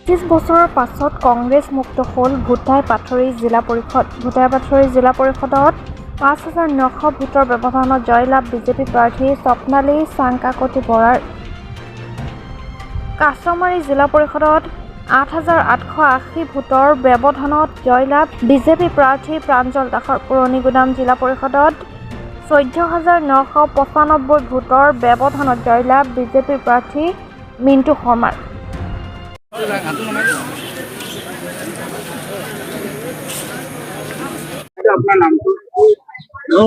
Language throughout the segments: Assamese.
25 বছৰৰ পাছত কংগ্ৰেছ মুক্ত হ'ল ভূটাই-পাথৰী জিলা পৰিষদ। ভূটাই-পাথৰী জিলা পৰিষদত ৫,৯০০ ভোটৰ ব্যৱধানত জয়লাভ বিজেপি প্ৰাৰ্থী স্বপ্নালী চাংকাকতি বৰাৰ। কাছমাৰী জিলা পৰিষদত ৮,৮৮০ ভোটৰ ব্যৱধানত জয়লাভ বিজেপি প্ৰাৰ্থী প্ৰাঞ্জল দাসৰ। পুৰণিগুদাম জিলা পৰিষদত ১৪,৯৯৫ ভোটৰ ব্যৱধানত জয়লাভ বিজেপি প্ৰাৰ্থী মিণ্টু শৰ্মাৰ।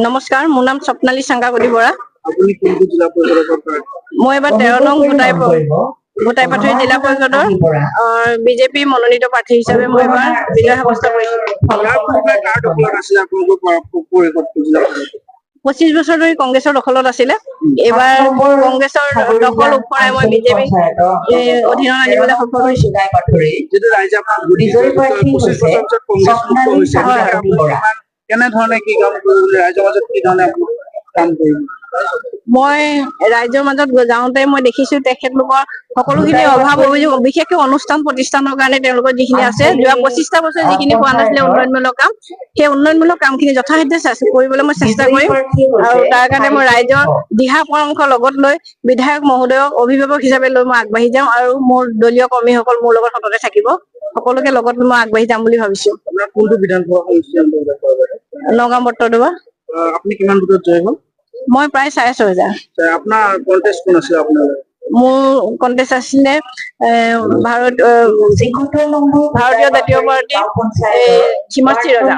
নমস্কাৰ, মোৰ নাম স্বপ্নালী চাংকাকতি বৰা। আপুনি কোনটো জিলা পৰিষদৰ পৰা? মই এবাৰ 13 নং ভূটাই-পাথৰী জিলা পৰিষদৰ বিজেপি মনোনীত প্ৰাৰ্থী হিচাপে মই এবাৰ বিজয় সাব্যস্ত কৰিছোঁ। কাৰ দখলত আছিলে আপোনালোকৰ পৰিষদটো জিলা পৰিষদ? 25 বছৰ ধৰি কংগ্ৰেছৰ দখলত আছিলে। এইবাৰ কংগ্ৰেছৰ দখল ওপৰাই মই বিজেপি অধীনত আনিবলৈ সফল হৈছোঁ। যিটো ৰাইজে আপোনাক ভোট দিছে, 25 বছৰ পিছত কংগ্ৰেছ মুক্ত হৈছে, কেনেধৰণে কি কাম কৰিবলৈ ৰাইজৰ মাজত কি ধৰণে কাম কৰিব? মই ৰাইজৰ মাজত যাওঁতে মই দেখিছোঁ তেখেতলোকৰ সকলোখিনি অভাৱ অভিযোগ, বিশেষকৈ অনুষ্ঠান প্ৰতিষ্ঠানৰ কাৰণে তেওঁলোকৰ যিখিনি আছে, যোৱা 25টা বছৰ যিখিনি পোৱা নাছিলে উন্নয়নমূলক কাম, সেই উন্নয়নমূলক কামখিনি যথাসাধ্য কৰিবলৈ মই চেষ্টা কৰিম। আৰু তাৰ কাৰণে মই ৰাইজৰ দিহা পৰামৰ্শ লগত লৈ বিধায়ক মহোদয়ক অভিভাৱক হিচাপে লৈ মই আগবাঢ়ি যাম আৰু মোৰ দলীয় কৰ্মীসকল মোৰ লগত সততে থাকিব। সকলোকে লগত মই আগবাঢ়ি যাম বুলি ভাবিছোঁ। আপোনাৰ কোনটো বিধানসভা সমষ্টি অন্তৰ্গত? নগাঁও বটদ্ৰৱা। আপুনি কিমান ভোটত জয় হ'ল? মই প্ৰায় 6,500। আপোনাৰ কণ্টেষ্ট কোন আছিলে আপোনাৰ? মোৰ কণ্টেষ্ট আছিলে ভাৰতীয় জাতীয় পাৰ্টি হিমাশ্ৰী ৰজা।